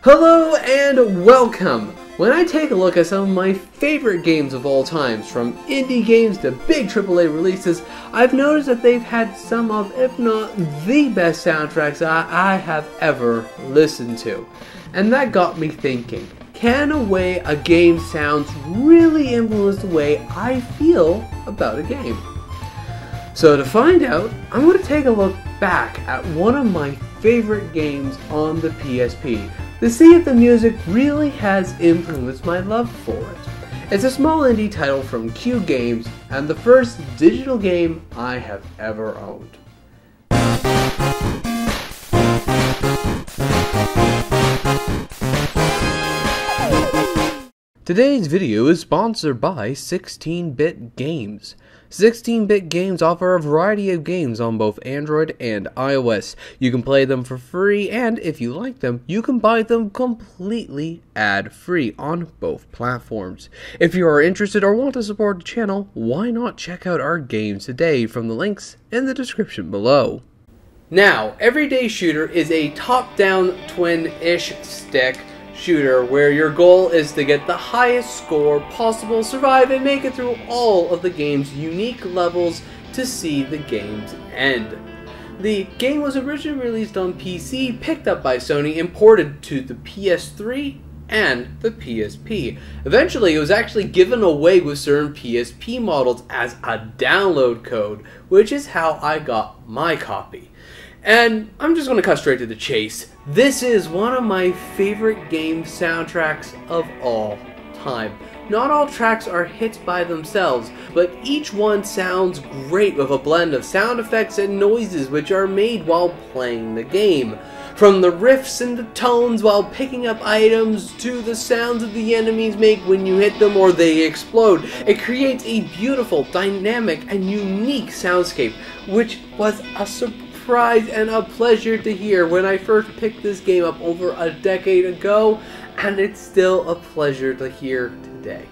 Hello and welcome! When I take a look at some of my favorite games of all times, from indie games to big AAA releases, I've noticed that they've had some of, if not the best soundtracks I have ever listened to. And that got me thinking, can a way a game sounds really influence the way I feel about a game? So to find out, I'm going to take a look back at one of my favorite games on the PSP to see if the music really has influenced my love for it. It's a small indie title from Q Games and the first digital game I have ever owned. Today's video is sponsored by 16-Bit Games. 16-Bit Games offer a variety of games on both Android and iOS. You can play them for free, and if you like them, you can buy them completely ad-free on both platforms. If you are interested or want to support the channel, why not check out our games today from the links in the description below. Now, Everyday Shooter is a top-down twin-ish stick shooter where your goal is to get the highest score possible, survive, and make it through all of the game's unique levels to see the game's end. The game was originally released on PC, picked up by Sony, imported to the PS3 and the PSP. Eventually, it was actually given away with certain PSP models as a download code, which is how I got my copy. And I'm just going to cut straight to the chase. This is one of my favorite game soundtracks of all time. Not all tracks are hits by themselves, but each one sounds great with a blend of sound effects and noises which are made while playing the game. From the riffs and the tones while picking up items to the sounds that the enemies make when you hit them or they explode, it creates a beautiful, dynamic, and unique soundscape, which was a surprise and a pleasure to hear when I first picked this game up over a decade ago, and it's still a pleasure to hear today.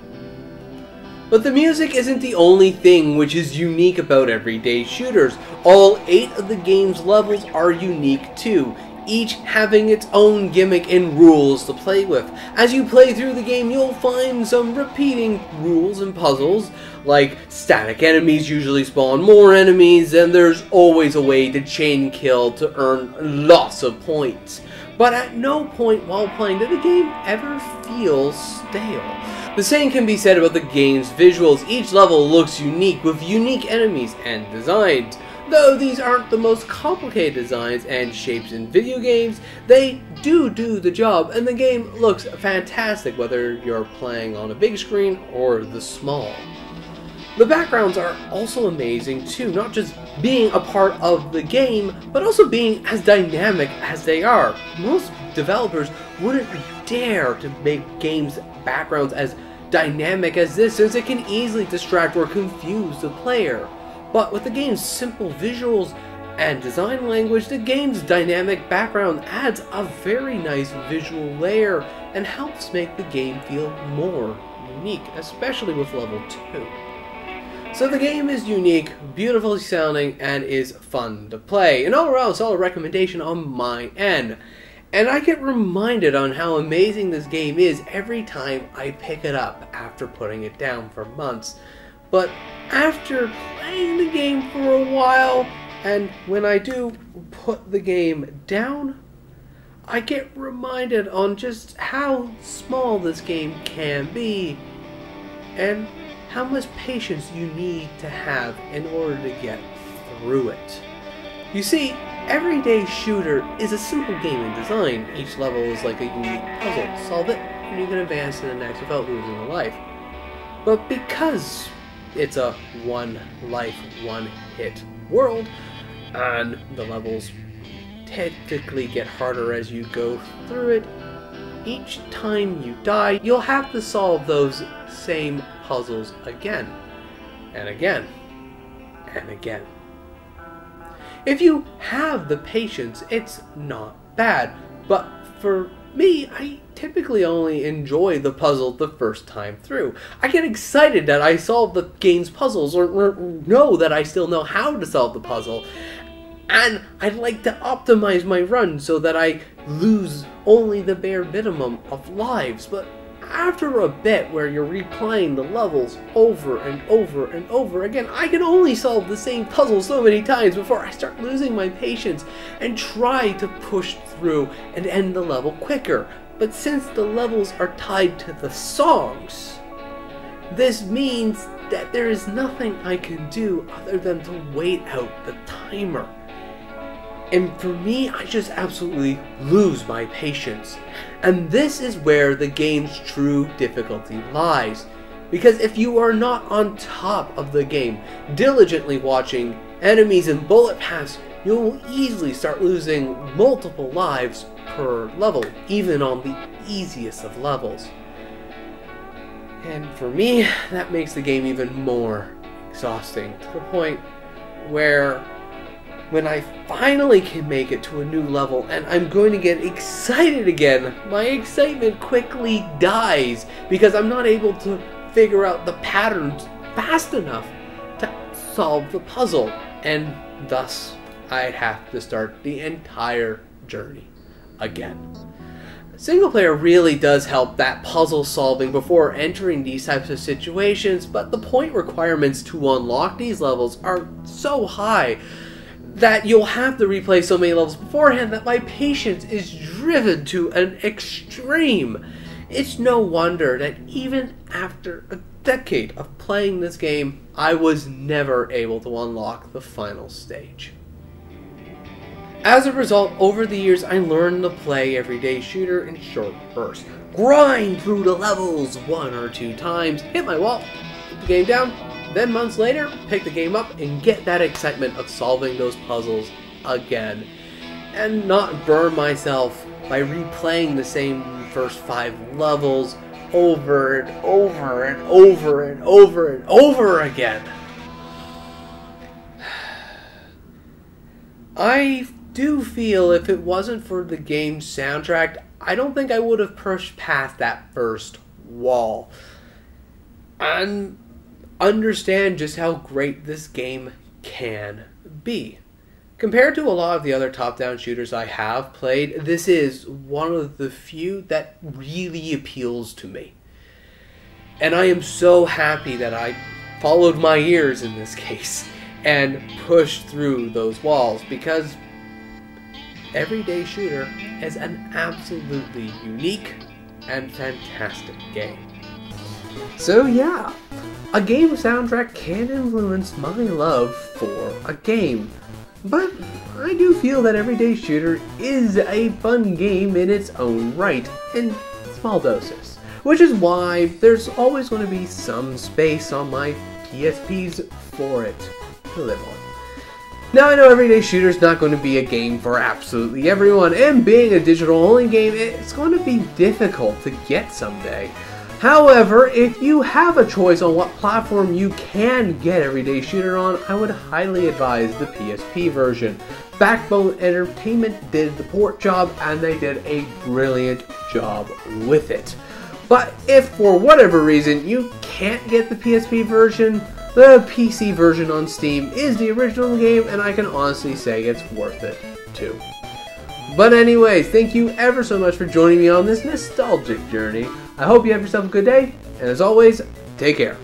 But the music isn't the only thing which is unique about Everyday Shooters. All 8 of the game's levels are unique too, each having its own gimmick and rules to play with. As you play through the game, you'll find some repeating rules and puzzles, like static enemies usually spawn more enemies, and there's always a way to chain kill to earn lots of points. But at no point while playing did the game ever feel stale. The same can be said about the game's visuals. Each level looks unique with unique enemies and designs. Though these aren't the most complicated designs and shapes in video games, they do the job, and the game looks fantastic whether you're playing on a big screen or the small. The backgrounds are also amazing too, not just being a part of the game, but also being as dynamic as they are. Most developers wouldn't dare to make games' backgrounds as dynamic as this, since it can easily distract or confuse the player. But with the game's simple visuals and design language, the game's dynamic background adds a very nice visual layer and helps make the game feel more unique, especially with level 2. So the game is unique, beautifully sounding, and is fun to play. An all-around solid recommendation on my end. And I get reminded on how amazing this game is every time I pick it up after putting it down for months. But after playing the game for a while, and when I do put the game down, I get reminded on just how small this game can be, and how much patience you need to have in order to get through it. You see, Everyday Shooter is a simple game in design. Each level is like a unique puzzle. Solve it, and you can advance to the next without losing a life. But because it's a one-life, one-hit world, and the levels technically get harder as you go through it, each time you die, you'll have to solve those same puzzles again, and again, and again. If you have the patience, it's not bad, but for me, I typically only enjoy the puzzle the first time through. I get excited that I solve the game's puzzles, or know that I still know how to solve the puzzle, and I'd like to optimize my run so that I only the bare minimum of lives, but after a bit where you're replaying the levels over and over and over again, I can only solve the same puzzle so many times before I start losing my patience and try to push through and end the level quicker. But since the levels are tied to the songs, this means that there is nothing I can do other than to wait out the timer. And for me, I just absolutely lose my patience. And this is where the game's true difficulty lies. Because if you are not on top of the game, diligently watching enemies and bullet paths, you'll easily start losing multiple lives per level, even on the easiest of levels. And for me, that makes the game even more exhausting, to the point where when I finally can make it to a new level and I'm going to get excited again, my excitement quickly dies because I'm not able to figure out the patterns fast enough to solve the puzzle, and thus I have to start the entire journey again. Single player really does help that puzzle solving before entering these types of situations, but the point requirements to unlock these levels are so high that you'll have to replay so many levels beforehand that my patience is driven to an extreme. It's no wonder that even after a decade of playing this game, I was never able to unlock the final stage. As a result, over the years, I learned to play Everyday Shooter in short bursts. Grind through the levels 1 or 2 times, hit my wall, put the game down, then months later, pick the game up and get that excitement of solving those puzzles again. And not burn myself by replaying the same first 5 levels over and over and over and over and over again. I do feel if it wasn't for the game's soundtrack, I don't think I would have pushed past that first wall. And understand just how great this game can be. Compared to a lot of the other top-down shooters I have played, this is one of the few that really appeals to me. And I am so happy that I followed my ears in this case and pushed through those walls, because Everyday Shooter is an absolutely unique and fantastic game. So yeah, a game soundtrack can influence my love for a game, but I do feel that Everyday Shooter is a fun game in its own right, in small doses, which is why there's always going to be some space on my PSPs for it to live on. Now I know Everyday Shooter is not going to be a game for absolutely everyone, and being a digital-only game, it's going to be difficult to get someday. However, if you have a choice on what platform you can get Everyday Shooter on, I would highly advise the PSP version. Backbone Entertainment did the port job, and they did a brilliant job with it. But if for whatever reason you can't get the PSP version, the PC version on Steam is the original game, and I can honestly say it's worth it too. But anyways, thank you ever so much for joining me on this nostalgic journey. I hope you have yourself a good day, and as always, take care.